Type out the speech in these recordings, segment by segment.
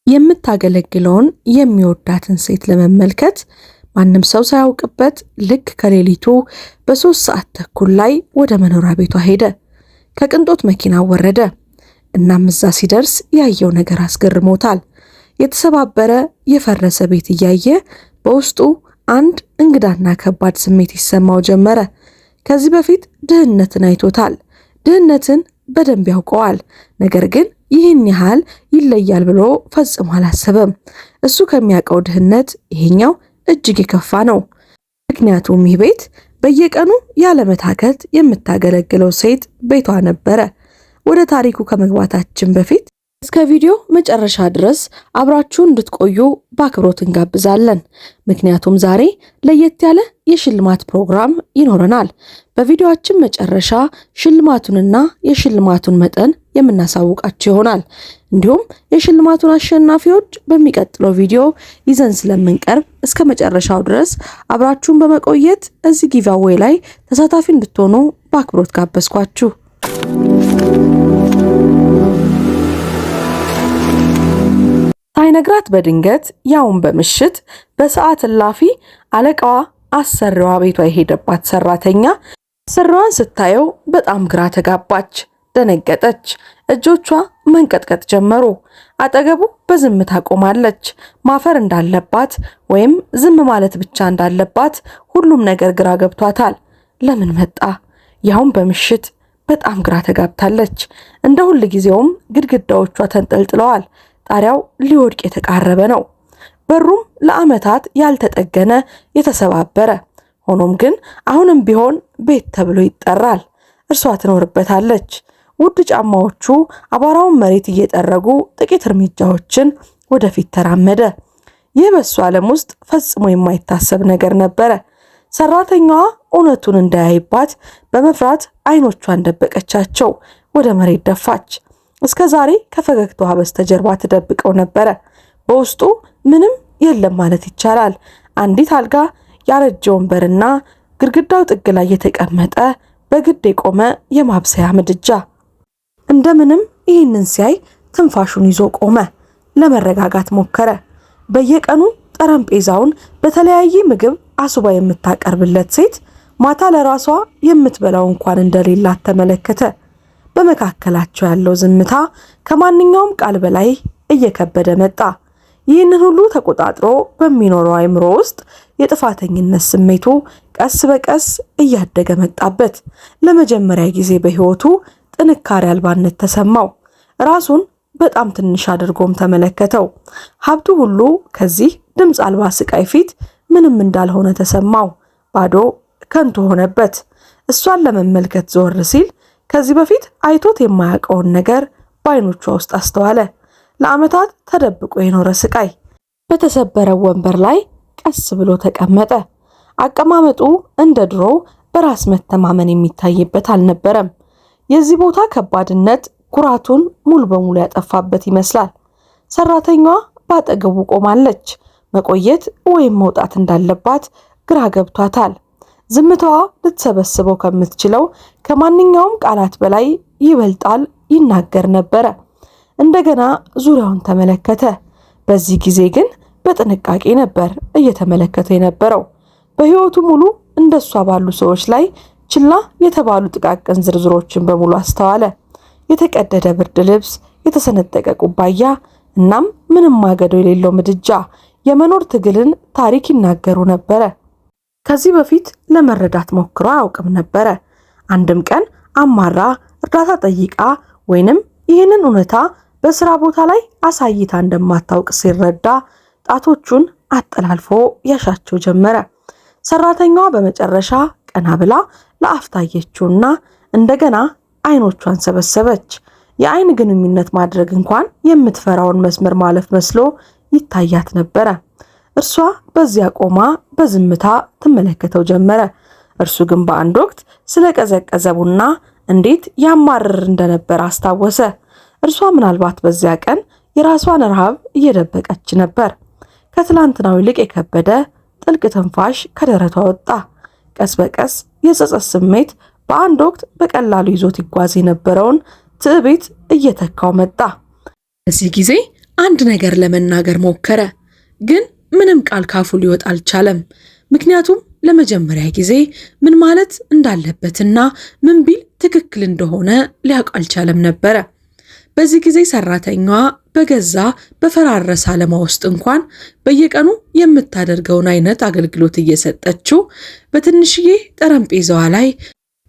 የምታገለግለውን የሚወዳትን ሴት ለመመልከት ማንም ሰው ሳያውቅበት ልክ ከሌሊቱ በ3:30 ላይ ወደ መኖሪያ ቤቷ ሄደ። ከቅንጦት መኪና ወረደ። እናም እዛ ሲደርስ ያየው ነገር አስገርሞታል። የተሰባበረ የፈረሰ ቤት እያየ በውስጡ አንድ እንግዳና ከባድ ስሜት ይሰማው ጀመረ። ከዚህ በፊት ድህነትን አይቶታል። ድህነትን በደንብ ያውቀዋል። ነገር ግን ይህን ያህል ይለያል ብሎ ፈጽሞ አላሰበም። እሱ ከሚያውቀው ድህነት ይሄኛው እጅግ የከፋ ነው። ምክንያቱም ይህ ቤት በየቀኑ ያለመታከት የምታገለግለው ሴት ቤቷ ነበረ። ወደ ታሪኩ ከመግባታችን በፊት እስከ ቪዲዮ መጨረሻ ድረስ አብራችሁ እንድትቆዩ በአክብሮት እንጋብዛለን። ምክንያቱም ዛሬ ለየት ያለ የሽልማት ፕሮግራም ይኖረናል። በቪዲዮአችን መጨረሻ ሽልማቱንና የሽልማቱን መጠን የምናሳውቃችሁ ይሆናል። እንዲሁም የሽልማቱን አሸናፊዎች በሚቀጥለው ቪዲዮ ይዘን ስለምንቀርብ እስከ መጨረሻው ድረስ አብራችሁን በመቆየት እዚህ ጊቫዌይ ላይ ተሳታፊ እንድትሆኑ በአክብሮት ጋበዝኳችሁ። ሳይነግራት በድንገት ያውን በምሽት በሰዓት እላፊ አለቃዋ አሰሪዋ ቤቷ የሄደባት ሰራተኛ አሰሪዋን ስታየው በጣም ግራ ተጋባች፣ ደነገጠች። እጆቿ መንቀጥቀጥ ጀመሩ። አጠገቡ በዝምታ ቆማለች። ማፈር እንዳለባት ወይም ዝም ማለት ብቻ እንዳለባት ሁሉም ነገር ግራ ገብቷታል። ለምን መጣ? ያውን በምሽት በጣም ግራ ተጋብታለች። እንደ ሁል ጊዜውም ግድግዳዎቿ ተንጠልጥለዋል። ጣሪያው ሊወድቅ የተቃረበ ነው። በሩም ለዓመታት ያልተጠገነ የተሰባበረ። ሆኖም ግን አሁንም ቢሆን ቤት ተብሎ ይጠራል። እርሷ ትኖርበታለች። ውድ ጫማዎቹ አቧራውን መሬት እየጠረጉ ጥቂት እርምጃዎችን ወደፊት ተራመደ። ይህ በሱ ዓለም ውስጥ ፈጽሞ የማይታሰብ ነገር ነበረ። ሰራተኛዋ እውነቱን እንዳያይባት በመፍራት አይኖቿን ደበቀቻቸው። ወደ መሬት ደፋች። እስከ ዛሬ ከፈገግታዋ በስተጀርባ ተደብቀው ነበረ። በውስጡ ምንም የለም ማለት ይቻላል። አንዲት አልጋ፣ ያረጀ ወንበርና ግድግዳው ጥግ ላይ የተቀመጠ በግድ የቆመ የማብሰያ ምድጃ። እንደምንም ይህንን ሲያይ ትንፋሹን ይዞ ቆመ። ለመረጋጋት ሞከረ። በየቀኑ ጠረጴዛውን በተለያየ ምግብ አስባ የምታቀርብለት ሴት ማታ ለራሷ የምትበላው እንኳን እንደሌላት ተመለከተ። በመካከላቸው ያለው ዝምታ ከማንኛውም ቃል በላይ እየከበደ መጣ። ይህንን ሁሉ ተቆጣጥሮ በሚኖረው አእምሮ ውስጥ የጥፋተኝነት ስሜቱ ቀስ በቀስ እያደገ መጣበት። ለመጀመሪያ ጊዜ በሕይወቱ ጥንካሬ አልባነት ተሰማው። ራሱን በጣም ትንሽ አድርጎም ተመለከተው። ሀብቱ ሁሉ ከዚህ ድምፅ አልባ ስቃይ ፊት ምንም እንዳልሆነ ተሰማው። ባዶ ከንቱ ሆነበት። እሷን ለመመልከት ዞር ሲል ከዚህ በፊት አይቶት የማያውቀውን ነገር በአይኖቿ ውስጥ አስተዋለ። ለዓመታት ተደብቆ የኖረ ስቃይ። በተሰበረው ወንበር ላይ ቀስ ብሎ ተቀመጠ። አቀማመጡ እንደ ድሮው በራስ መተማመን የሚታይበት አልነበረም። የዚህ ቦታ ከባድነት ኩራቱን ሙሉ በሙሉ ያጠፋበት ይመስላል። ሰራተኛዋ ባጠገቡ ቆማለች። መቆየት ወይም መውጣት እንዳለባት ግራ ገብቷታል። ዝምታዋ ልትሰበስበው ከምትችለው ከማንኛውም ቃላት በላይ ይበልጣል ይናገር ነበረ። እንደገና ዙሪያውን ተመለከተ። በዚህ ጊዜ ግን በጥንቃቄ ነበር እየተመለከተ የነበረው። በሕይወቱ ሙሉ እንደሷ ባሉ ሰዎች ላይ ችላ የተባሉ ጥቃቅን ዝርዝሮችን በሙሉ አስተዋለ። የተቀደደ ብርድ ልብስ፣ የተሰነጠቀ ኩባያ፣ እናም ምንም ማገዶ የሌለው ምድጃ የመኖር ትግልን ታሪክ ይናገሩ ነበረ። ከዚህ በፊት ለመረዳት ሞክሮ አያውቅም ነበረ። አንድም ቀን አማራ እርዳታ ጠይቃ ወይንም ይህንን እውነታ በስራ ቦታ ላይ አሳይታ እንደማታውቅ ሲረዳ ጣቶቹን አጠላልፎ ያሻቸው ጀመረ። ሰራተኛዋ በመጨረሻ ቀና ብላ ለአፍታ አየችውና እንደገና አይኖቿን ሰበሰበች። የአይን ግንኙነት ማድረግ እንኳን የምትፈራውን መስመር ማለፍ መስሎ ይታያት ነበረ። እርሷ በዚያ ቆማ በዝምታ ትመለከተው ጀመረ። እርሱ ግን በአንድ ወቅት ስለ ቀዘቀዘ ቡና እንዴት ያማርር እንደነበር አስታወሰ። እርሷ ምናልባት በዚያ ቀን የራሷን ረሃብ እየደበቀች ነበር። ከትላንትናው ይልቅ የከበደ ጥልቅ ትንፋሽ ከደረቷ ወጣ። ቀስ በቀስ የጸጸት ስሜት በአንድ ወቅት በቀላሉ ይዞት ይጓዝ የነበረውን ትዕቢት እየተካው መጣ። በዚህ ጊዜ አንድ ነገር ለመናገር ሞከረ፣ ግን ምንም ቃል ካፉ ሊወጣ አልቻለም። ምክንያቱም ለመጀመሪያ ጊዜ ምን ማለት እንዳለበትና ምን ቢል ትክክል እንደሆነ ሊያውቅ አልቻለም ነበረ። በዚህ ጊዜ ሰራተኛዋ በገዛ በፈራረሰ ዓለማ ውስጥ እንኳን በየቀኑ የምታደርገውን አይነት አገልግሎት እየሰጠችው በትንሽዬ ጠረጴዛዋ ላይ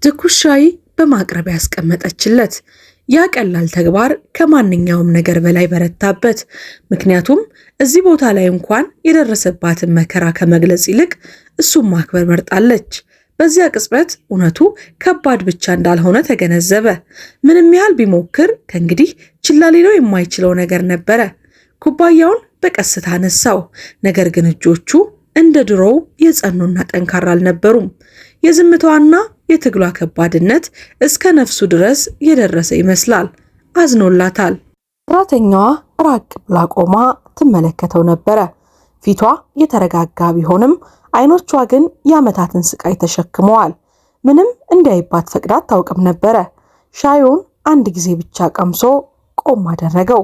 ትኩስ ሻይ በማቅረብ ያስቀመጠችለት። ያ ቀላል ተግባር ከማንኛውም ነገር በላይ በረታበት። ምክንያቱም እዚህ ቦታ ላይ እንኳን የደረሰባትን መከራ ከመግለጽ ይልቅ እሱን ማክበር መርጣለች። በዚያ ቅጽበት እውነቱ ከባድ ብቻ እንዳልሆነ ተገነዘበ። ምንም ያህል ቢሞክር ከእንግዲህ ችላ ሊለው የማይችለው ነገር ነበረ። ኩባያውን በቀስታ አነሳው። ነገር ግን እጆቹ እንደ ድሮው የጸኑና ጠንካራ አልነበሩም። የዝምታዋና የትግሏ ከባድነት እስከ ነፍሱ ድረስ የደረሰ ይመስላል። አዝኖላታል። ሰራተኛዋ ራቅ ብላ ቆማ ትመለከተው ነበረ። ፊቷ የተረጋጋ ቢሆንም አይኖቿ ግን የዓመታትን ስቃይ ተሸክመዋል። ምንም እንዳይባት ፈቅዳ አታውቅም ነበረ። ሻዩን አንድ ጊዜ ብቻ ቀምሶ ቆም አደረገው።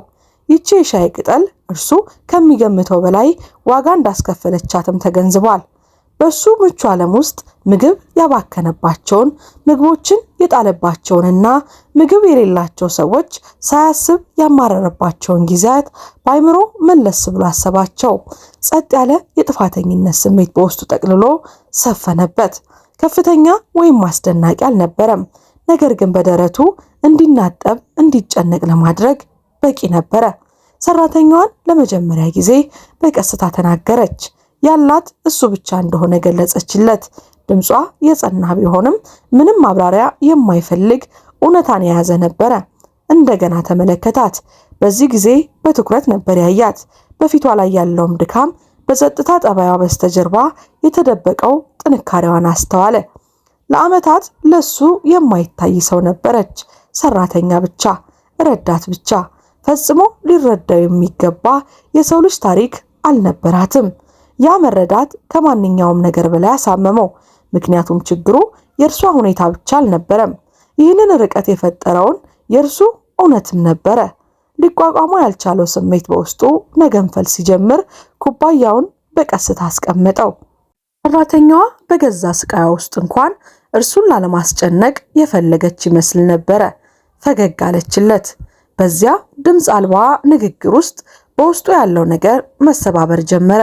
ይቺ የሻይ ቅጠል እርሱ ከሚገምተው በላይ ዋጋ እንዳስከፈለቻትም ተገንዝቧል። በሱ ምቹ ዓለም ውስጥ ምግብ ያባከነባቸውን፣ ምግቦችን የጣለባቸውንና ምግብ የሌላቸው ሰዎች ሳያስብ ያማረረባቸውን ጊዜያት በአይምሮ መለስ ብሎ አሰባቸው። ጸጥ ያለ የጥፋተኝነት ስሜት በውስጡ ጠቅልሎ ሰፈነበት። ከፍተኛ ወይም አስደናቂ አልነበረም፣ ነገር ግን በደረቱ እንዲናጠብ እንዲጨነቅ ለማድረግ በቂ ነበረ። ሰራተኛዋን ለመጀመሪያ ጊዜ በቀስታ ተናገረች። ያላት እሱ ብቻ እንደሆነ ገለጸችለት። ድምጿ የጸና ቢሆንም ምንም ማብራሪያ የማይፈልግ እውነታን የያዘ ነበረ። እንደገና ተመለከታት። በዚህ ጊዜ በትኩረት ነበር ያያት። በፊቷ ላይ ያለውም ድካም፣ በጸጥታ ጠባይዋ በስተጀርባ የተደበቀው ጥንካሬዋን አስተዋለ። ለዓመታት ለሱ የማይታይ ሰው ነበረች። ሰራተኛ ብቻ፣ ረዳት ብቻ። ፈጽሞ ሊረዳው የሚገባ የሰው ልጅ ታሪክ አልነበራትም። ያ መረዳት ከማንኛውም ነገር በላይ አሳመመው። ምክንያቱም ችግሩ የእርሷ ሁኔታ ብቻ አልነበረም። ይህንን ርቀት የፈጠረውን የእርሱ እውነትም ነበረ። ሊቋቋሙ ያልቻለው ስሜት በውስጡ መገንፈል ሲጀምር ኩባያውን በቀስታ አስቀመጠው። ሰራተኛዋ በገዛ ስቃያ ውስጥ እንኳን እርሱን ላለማስጨነቅ የፈለገች ይመስል ነበረ። ፈገግ አለችለት። በዚያ ድምፅ አልባ ንግግር ውስጥ በውስጡ ያለው ነገር መሰባበር ጀመረ።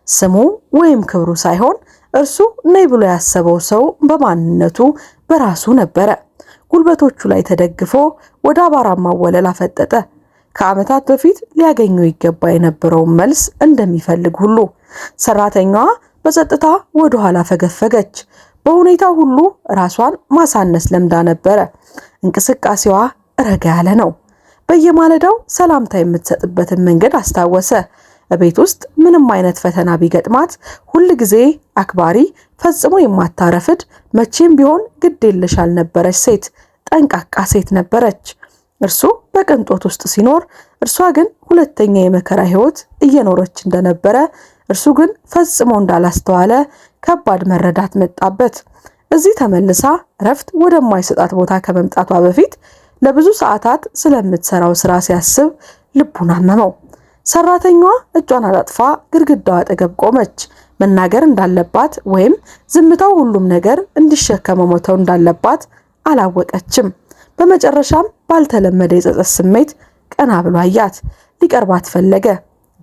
ስሙ ወይም ክብሩ ሳይሆን እርሱ ነይ ብሎ ያሰበው ሰው በማንነቱ በራሱ ነበረ። ጉልበቶቹ ላይ ተደግፎ ወደ አባራማው ወለል አፈጠጠ። ከዓመታት በፊት ሊያገኘው ይገባ የነበረውን መልስ እንደሚፈልግ ሁሉ ሰራተኛዋ በጸጥታ ወደ ኋላ ፈገፈገች። በሁኔታው ሁሉ ራሷን ማሳነስ ለምዳ ነበረ። እንቅስቃሴዋ ረጋ ያለ ነው። በየማለዳው ሰላምታ የምትሰጥበትን መንገድ አስታወሰ። በቤት ውስጥ ምንም አይነት ፈተና ቢገጥማት ሁል ጊዜ አክባሪ፣ ፈጽሞ የማታረፍድ፣ መቼም ቢሆን ግድ የለሽ ያልነበረች ሴት፣ ጠንቃቃ ሴት ነበረች። እርሱ በቅንጦት ውስጥ ሲኖር፣ እርሷ ግን ሁለተኛ የመከራ ህይወት እየኖረች እንደነበረ እርሱ ግን ፈጽሞ እንዳላስተዋለ ከባድ መረዳት መጣበት። እዚህ ተመልሳ እረፍት ወደማይሰጣት ቦታ ከመምጣቷ በፊት ለብዙ ሰዓታት ስለምትሰራው ስራ ሲያስብ ልቡን አመመው። ሰራተኛዋ እጇን አጣጥፋ ግድግዳው አጠገብ ቆመች። መናገር እንዳለባት ወይም ዝምታው ሁሉም ነገር እንዲሸከመው መተው እንዳለባት አላወቀችም። በመጨረሻም ባልተለመደ የጸጸት ስሜት ቀና ብሎ አያት። ሊቀርባት ፈለገ፣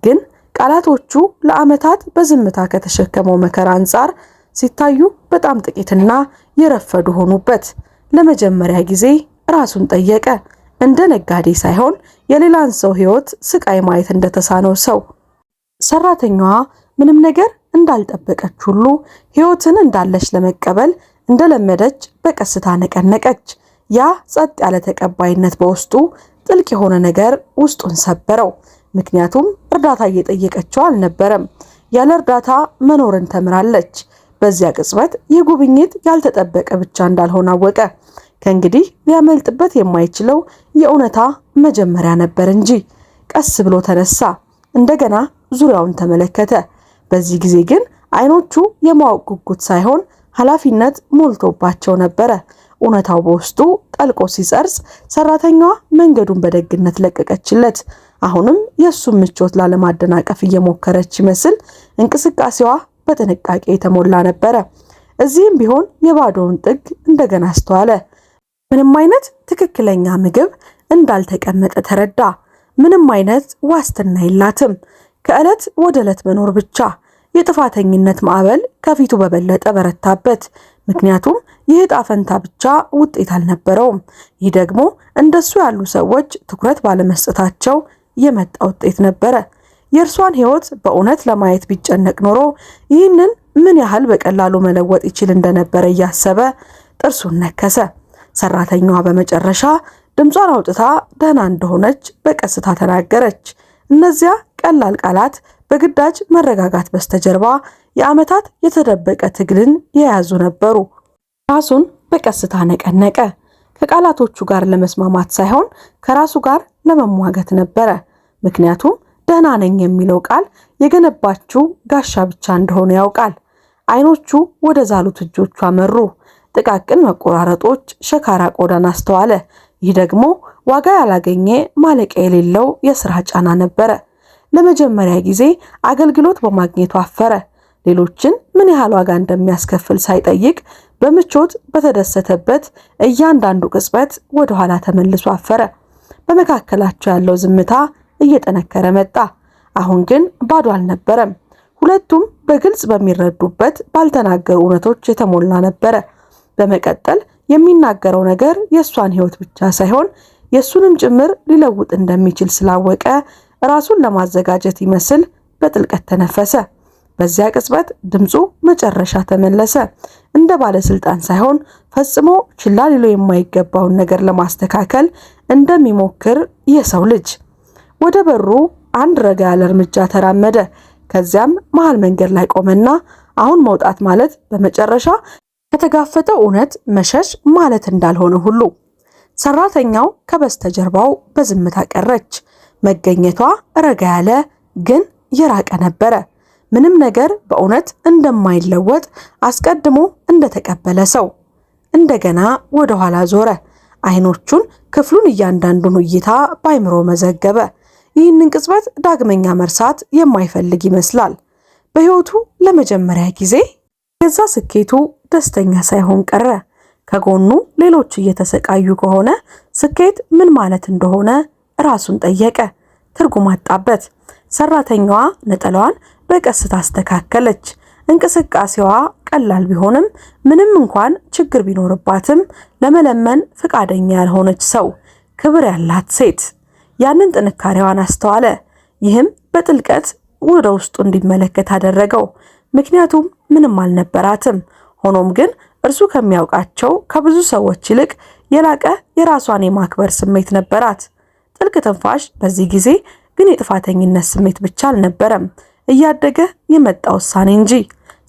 ግን ቃላቶቹ ለዓመታት በዝምታ ከተሸከመው መከራ አንጻር ሲታዩ በጣም ጥቂትና የረፈዱ ሆኑበት። ለመጀመሪያ ጊዜ ራሱን ጠየቀ፣ እንደ ነጋዴ ሳይሆን የሌላን ሰው ህይወት ስቃይ ማየት እንደተሳነው ሰው። ሰራተኛዋ ምንም ነገር እንዳልጠበቀች ሁሉ ህይወትን እንዳለች ለመቀበል እንደለመደች በቀስታ ነቀነቀች። ያ ጸጥ ያለ ተቀባይነት በውስጡ ጥልቅ የሆነ ነገር ውስጡን ሰበረው። ምክንያቱም እርዳታ እየጠየቀችው አልነበረም። ያለ እርዳታ መኖርን ተምራለች። በዚያ ቅጽበት ይህ ጉብኝት ያልተጠበቀ ብቻ እንዳልሆነ አወቀ። ከእንግዲህ ሊያመልጥበት የማይችለው የእውነታ መጀመሪያ ነበር እንጂ። ቀስ ብሎ ተነሳ። እንደገና ዙሪያውን ተመለከተ። በዚህ ጊዜ ግን አይኖቹ የማወቅ ጉጉት ሳይሆን ኃላፊነት ሞልቶባቸው ነበረ። እውነታው በውስጡ ጠልቆ ሲጸርጽ ሰራተኛዋ መንገዱን በደግነት ለቀቀችለት። አሁንም የሱን ምቾት ላለማደናቀፍ እየሞከረች ይመስል እንቅስቃሴዋ በጥንቃቄ የተሞላ ነበረ። እዚህም ቢሆን የባዶውን ጥግ እንደገና አስተዋለ። ምንም አይነት ትክክለኛ ምግብ እንዳልተቀመጠ ተረዳ። ምንም አይነት ዋስትና የላትም። ከዕለት ወደ ዕለት መኖር ብቻ። የጥፋተኝነት ማዕበል ከፊቱ በበለጠ በረታበት። ምክንያቱም ይህ ዕጣ ፈንታ ብቻ ውጤት አልነበረውም። ይህ ደግሞ እንደሱ ያሉ ሰዎች ትኩረት ባለመስጠታቸው የመጣ ውጤት ነበረ። የእርሷን ሕይወት በእውነት ለማየት ቢጨነቅ ኖሮ ይህንን ምን ያህል በቀላሉ መለወጥ ይችል እንደነበረ እያሰበ ጥርሱን ነከሰ። ሰራተኛዋ በመጨረሻ ድምጿን አውጥታ ደህና እንደሆነች በቀስታ ተናገረች። እነዚያ ቀላል ቃላት በግዳጅ መረጋጋት በስተጀርባ የዓመታት የተደበቀ ትግልን የያዙ ነበሩ። ራሱን በቀስታ ነቀነቀ። ከቃላቶቹ ጋር ለመስማማት ሳይሆን ከራሱ ጋር ለመሟገት ነበረ። ምክንያቱም ደህና ነኝ የሚለው ቃል የገነባችው ጋሻ ብቻ እንደሆነ ያውቃል። አይኖቹ ወደ ዛሉት እጆቿ አመሩ። ጥቃቅን መቆራረጦች፣ ሸካራ ቆዳን አስተዋለ። ይህ ደግሞ ዋጋ ያላገኘ ማለቂያ የሌለው የሥራ ጫና ነበረ። ለመጀመሪያ ጊዜ አገልግሎት በማግኘቱ አፈረ። ሌሎችን ምን ያህል ዋጋ እንደሚያስከፍል ሳይጠይቅ በምቾት በተደሰተበት እያንዳንዱ ቅጽበት ወደ ኋላ ተመልሶ አፈረ። በመካከላቸው ያለው ዝምታ እየጠነከረ መጣ። አሁን ግን ባዶ አልነበረም። ሁለቱም በግልጽ በሚረዱበት ባልተናገሩ እውነቶች የተሞላ ነበረ። በመቀጠል የሚናገረው ነገር የእሷን ሕይወት ብቻ ሳይሆን የእሱንም ጭምር ሊለውጥ እንደሚችል ስላወቀ ራሱን ለማዘጋጀት ይመስል በጥልቀት ተነፈሰ። በዚያ ቅጽበት ድምፁ መጨረሻ ተመለሰ። እንደ ባለስልጣን ሳይሆን ፈጽሞ ችላ ሊሎ የማይገባውን ነገር ለማስተካከል እንደሚሞክር የሰው ልጅ። ወደ በሩ አንድ ረጋ ያለ እርምጃ ተራመደ። ከዚያም መሃል መንገድ ላይ ቆመና አሁን መውጣት ማለት በመጨረሻ ከተጋፈጠው እውነት መሸሽ ማለት እንዳልሆነ ሁሉ። ሰራተኛው ከበስተጀርባው በዝምታ ቀረች። መገኘቷ ረጋ ያለ ግን የራቀ ነበረ። ምንም ነገር በእውነት እንደማይለወጥ አስቀድሞ እንደተቀበለ ሰው። እንደገና ወደ ኋላ ዞረ። አይኖቹን ክፍሉን እያንዳንዱን እይታ ባይምሮ መዘገበ። ይህንን ቅጽበት ዳግመኛ መርሳት የማይፈልግ ይመስላል። በሕይወቱ ለመጀመሪያ ጊዜ የዛ ስኬቱ ደስተኛ ሳይሆን ቀረ። ከጎኑ ሌሎች እየተሰቃዩ ከሆነ ስኬት ምን ማለት እንደሆነ ራሱን ጠየቀ። ትርጉም አጣበት። ሰራተኛዋ ነጠላዋን በቀስታ አስተካከለች። እንቅስቃሴዋ ቀላል ቢሆንም ምንም እንኳን ችግር ቢኖርባትም ለመለመን ፈቃደኛ ያልሆነች ሰው፣ ክብር ያላት ሴት። ያንን ጥንካሬዋን አስተዋለ። ይህም በጥልቀት ወደ ውስጡ እንዲመለከት አደረገው። ምክንያቱም ምንም አልነበራትም። ሆኖም ግን እርሱ ከሚያውቃቸው ከብዙ ሰዎች ይልቅ የላቀ የራሷን የማክበር ስሜት ነበራት። ጥልቅ ትንፋሽ። በዚህ ጊዜ ግን የጥፋተኝነት ስሜት ብቻ አልነበረም፣ እያደገ የመጣ ውሳኔ እንጂ።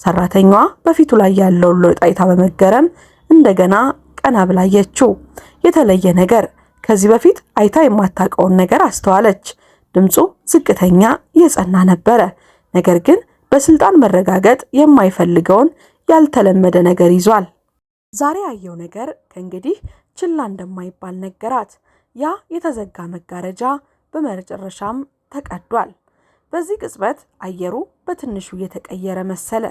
ሰራተኛዋ በፊቱ ላይ ያለውን ለውጥ አይታ በመገረም እንደገና ቀና ብላ አየችው። የተለየ ነገር፣ ከዚህ በፊት አይታ የማታውቀውን ነገር አስተዋለች። ድምፁ ዝቅተኛ፣ የጸና ነበረ። ነገር ግን በስልጣን መረጋገጥ የማይፈልገውን ያልተለመደ ነገር ይዟል። ዛሬ ያየው ነገር ከእንግዲህ ችላ እንደማይባል ነገራት። ያ የተዘጋ መጋረጃ በመጨረሻም ተቀዷል። በዚህ ቅጽበት አየሩ በትንሹ የተቀየረ መሰለ።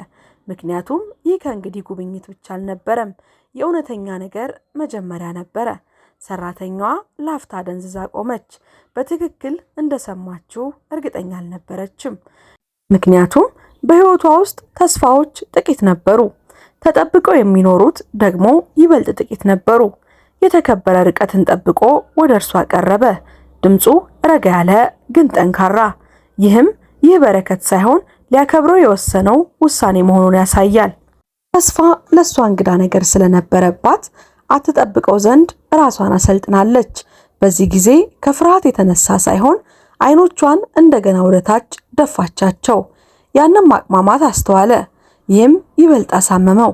ምክንያቱም ይህ ከእንግዲህ ጉብኝት ብቻ አልነበረም፣ የእውነተኛ ነገር መጀመሪያ ነበረ። ሰራተኛዋ ላፍታ ደንዝዛ ቆመች። በትክክል እንደሰማችው እርግጠኛ አልነበረችም። ምክንያቱም በሕይወቷ ውስጥ ተስፋዎች ጥቂት ነበሩ፣ ተጠብቀው የሚኖሩት ደግሞ ይበልጥ ጥቂት ነበሩ። የተከበረ ርቀትን ጠብቆ ወደ እርሷ ቀረበ። ድምፁ ረጋ ያለ ግን ጠንካራ። ይህ በረከት ሳይሆን ሊያከብረው የወሰነው ውሳኔ መሆኑን ያሳያል። ተስፋ ለእሷ እንግዳ ነገር ስለነበረባት አትጠብቀው ዘንድ ራሷን አሰልጥናለች። በዚህ ጊዜ ከፍርሃት የተነሳ ሳይሆን አይኖቿን እንደገና ወደ ታች ደፋቻቸው። ያንን ማቅማማት አስተዋለ። ይህም ይበልጥ አሳመመው።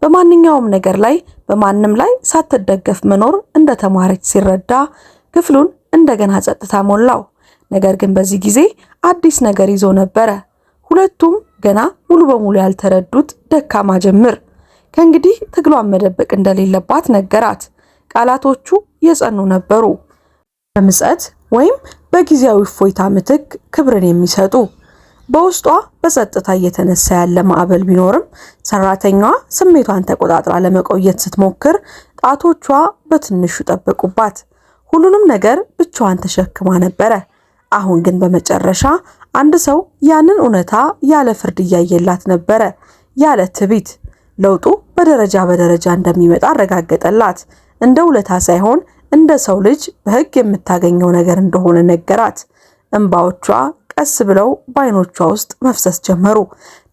በማንኛውም ነገር ላይ በማንም ላይ ሳትደገፍ መኖር እንደተማረች ሲረዳ ክፍሉን እንደገና ጸጥታ ሞላው። ነገር ግን በዚህ ጊዜ አዲስ ነገር ይዞ ነበረ። ሁለቱም ገና ሙሉ በሙሉ ያልተረዱት ደካማ ጅምር። ከእንግዲህ ትግሏን መደበቅ እንደሌለባት ነገራት። ቃላቶቹ የጸኑ ነበሩ። በምጸት ወይም በጊዜያዊ እፎይታ ምትክ ክብርን የሚሰጡ። በውስጧ በጸጥታ እየተነሳ ያለ ማዕበል ቢኖርም ሰራተኛዋ ስሜቷን ተቆጣጥራ ለመቆየት ስትሞክር ጣቶቿ በትንሹ ጠበቁባት። ሁሉንም ነገር ብቻዋን ተሸክማ ነበረ። አሁን ግን በመጨረሻ አንድ ሰው ያንን እውነታ ያለ ፍርድ እያየላት ነበረ፣ ያለ ትዕቢት። ለውጡ በደረጃ በደረጃ እንደሚመጣ አረጋገጠላት። እንደ ውለታ ሳይሆን እንደ ሰው ልጅ በሕግ የምታገኘው ነገር እንደሆነ ነገራት። እንባዎቿ ቀስ ብለው በዓይኖቿ ውስጥ መፍሰስ ጀመሩ።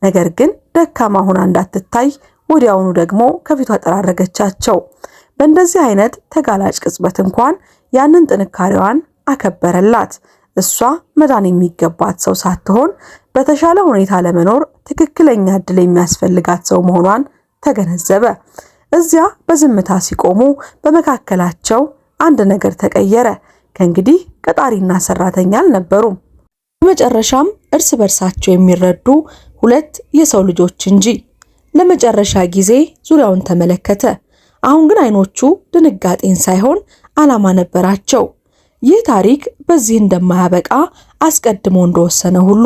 ነገር ግን ደካማ ሆና እንዳትታይ ወዲያውኑ ደግሞ ከፊቷ ጠራረገቻቸው። በእንደዚህ አይነት ተጋላጭ ቅጽበት እንኳን ያንን ጥንካሬዋን አከበረላት። እሷ መዳን የሚገባት ሰው ሳትሆን በተሻለ ሁኔታ ለመኖር ትክክለኛ እድል የሚያስፈልጋት ሰው መሆኗን ተገነዘበ። እዚያ በዝምታ ሲቆሙ በመካከላቸው አንድ ነገር ተቀየረ። ከእንግዲህ ቀጣሪና ሰራተኛ አልነበሩም። በመጨረሻም እርስ በርሳቸው የሚረዱ ሁለት የሰው ልጆች እንጂ። ለመጨረሻ ጊዜ ዙሪያውን ተመለከተ። አሁን ግን አይኖቹ ድንጋጤን ሳይሆን ዓላማ ነበራቸው። ይህ ታሪክ በዚህ እንደማያበቃ አስቀድሞ እንደወሰነ ሁሉ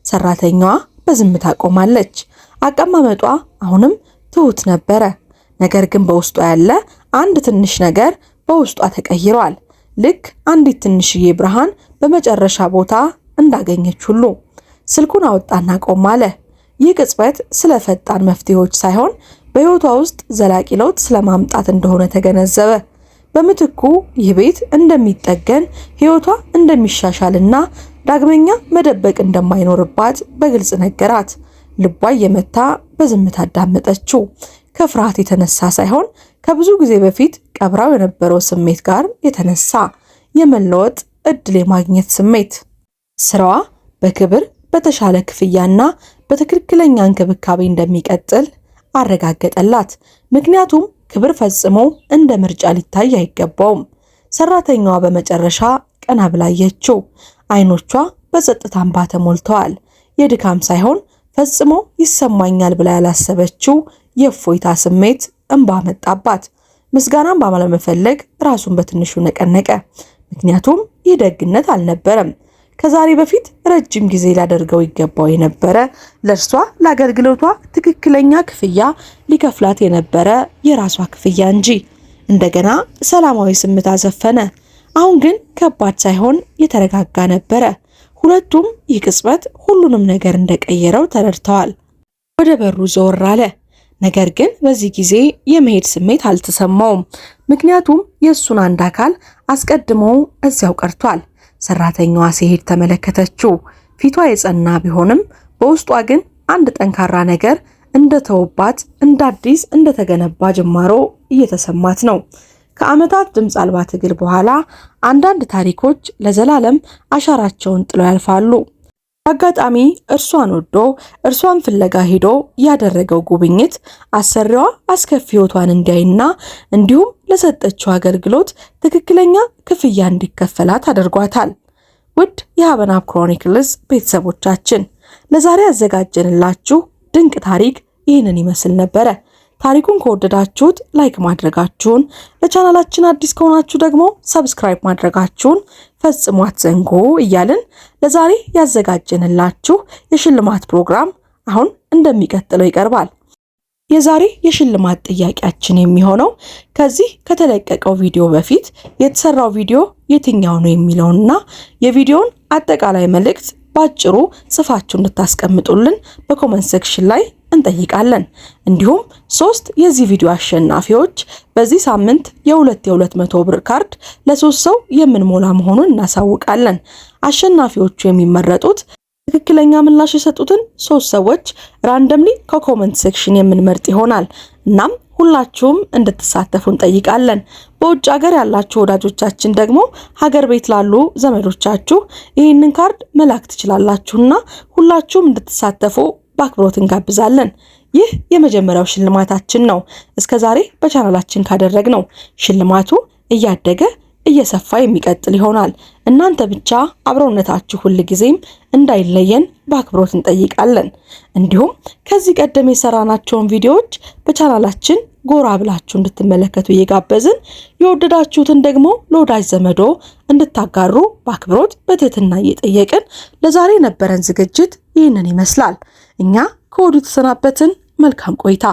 ሰራተኛዋ በዝምታ ቆማለች። አቀማመጧ አሁንም ትሁት ነበረ። ነገር ግን በውስጧ ያለ አንድ ትንሽ ነገር በውስጧ ተቀይሯል። ልክ አንዲት ትንሽዬ ብርሃን በመጨረሻ ቦታ እንዳገኘች ሁሉ ስልኩን አወጣና ቆም አለ። ይህ ቅጽበት ስለ ፈጣን መፍትሄዎች ሳይሆን በሕይወቷ ውስጥ ዘላቂ ለውጥ ስለማምጣት እንደሆነ ተገነዘበ። በምትኩ ይህ ቤት እንደሚጠገን፣ ሕይወቷ እንደሚሻሻልና ዳግመኛ መደበቅ እንደማይኖርባት በግልጽ ነገራት። ልቧ እየመታ በዝምታ አዳመጠችው። ከፍርሃት የተነሳ ሳይሆን ከብዙ ጊዜ በፊት ቀብራው የነበረው ስሜት ጋር የተነሳ የመለወጥ እድል የማግኘት ስሜት። ስራዋ በክብር በተሻለ ክፍያና በትክክለኛ እንክብካቤ እንደሚቀጥል አረጋገጠላት። ምክንያቱም ክብር ፈጽሞ እንደ ምርጫ ሊታይ አይገባውም። ሰራተኛዋ በመጨረሻ ቀና ብላ አየችው። አይኖቿ በጸጥታ እንባ ተሞልተዋል። የድካም ሳይሆን ፈጽሞ ይሰማኛል ብላ ያላሰበችው የእፎይታ ስሜት እንባ መጣባት። ምስጋናን ባለመፈለግ ራሱን በትንሹ ነቀነቀ። ምክንያቱም ይህ ደግነት አልነበረም። ከዛሬ በፊት ረጅም ጊዜ ሊያደርገው ይገባው የነበረ ለእርሷ ለአገልግሎቷ ትክክለኛ ክፍያ ሊከፍላት የነበረ የራሷ ክፍያ እንጂ። እንደገና ሰላማዊ ስሜት አዘፈነ። አሁን ግን ከባድ ሳይሆን የተረጋጋ ነበረ። ሁለቱም ይህ ቅጽበት ሁሉንም ነገር እንደቀየረው ተረድተዋል። ወደ በሩ ዘወር አለ። ነገር ግን በዚህ ጊዜ የመሄድ ስሜት አልተሰማውም። ምክንያቱም የእሱን አንድ አካል አስቀድሞ እዚያው ቀርቷል። ሰራተኛዋ ሲሄድ ተመለከተችው። ፊቷ የጸና ቢሆንም በውስጧ ግን አንድ ጠንካራ ነገር እንደተወባት እንደ አዲስ እንደተገነባ ጅማሮ እየተሰማት ነው። ከዓመታት ድምፅ አልባ ትግል በኋላ አንዳንድ ታሪኮች ለዘላለም አሻራቸውን ጥለው ያልፋሉ። በአጋጣሚ እርሷን ወዶ እርሷን ፍለጋ ሄዶ ያደረገው ጉብኝት አሰሪዋ አስከፊ ሕይወቷን እንዲያይና እንዲሁም ለሰጠችው አገልግሎት ትክክለኛ ክፍያ እንዲከፈላት አድርጓታል። ውድ የሀበናብ ክሮኒክልስ ቤተሰቦቻችን ለዛሬ ያዘጋጀንላችሁ ድንቅ ታሪክ ይህንን ይመስል ነበረ። ታሪኩን ከወደዳችሁት ላይክ ማድረጋችሁን፣ ለቻናላችን አዲስ ከሆናችሁ ደግሞ ሰብስክራይብ ማድረጋችሁን ፈጽሞ አትዘንጉ እያልን ለዛሬ ያዘጋጀንላችሁ የሽልማት ፕሮግራም አሁን እንደሚቀጥለው ይቀርባል። የዛሬ የሽልማት ጥያቄያችን የሚሆነው ከዚህ ከተለቀቀው ቪዲዮ በፊት የተሰራው ቪዲዮ የትኛው ነው የሚለውንና የቪዲዮውን አጠቃላይ መልእክት ባጭሩ ጽፋችሁ እንድታስቀምጡልን በኮሜንት ሴክሽን ላይ እንጠይቃለን። እንዲሁም 3 የዚህ ቪዲዮ አሸናፊዎች በዚህ ሳምንት የ200 ብር ካርድ ለ3 ሰው የምንሞላ መሆኑን እናሳውቃለን። አሸናፊዎቹ የሚመረጡት ትክክለኛ ምላሽ የሰጡትን 3 ሰዎች ራንደምሊ ከኮሜንት ሴክሽን የምንመርጥ ይሆናል። እናም ሁላችሁም እንድትሳተፉ እንጠይቃለን። በውጭ ሀገር ያላችሁ ወዳጆቻችን ደግሞ ሀገር ቤት ላሉ ዘመዶቻችሁ ይህንን ካርድ መላክ ትችላላችሁና ሁላችሁም እንድትሳተፉ በአክብሮት እንጋብዛለን። ይህ የመጀመሪያው ሽልማታችን ነው። እስከዛሬ በቻናላችን ካደረግነው ሽልማቱ እያደገ እየሰፋ የሚቀጥል ይሆናል። እናንተ ብቻ አብሮነታችሁ ሁልጊዜም እንዳይለየን በአክብሮት እንጠይቃለን። እንዲሁም ከዚህ ቀደም የሰራናቸውን ቪዲዮዎች በቻናላችን ጎራ ብላችሁ እንድትመለከቱ እየጋበዝን የወደዳችሁትን ደግሞ ለወዳጅ ዘመዶ እንድታጋሩ በአክብሮት በትህትና እየጠየቅን ለዛሬ የነበረን ዝግጅት ይህንን ይመስላል። እኛ ከወዲሁ ተሰናበትን። መልካም ቆይታ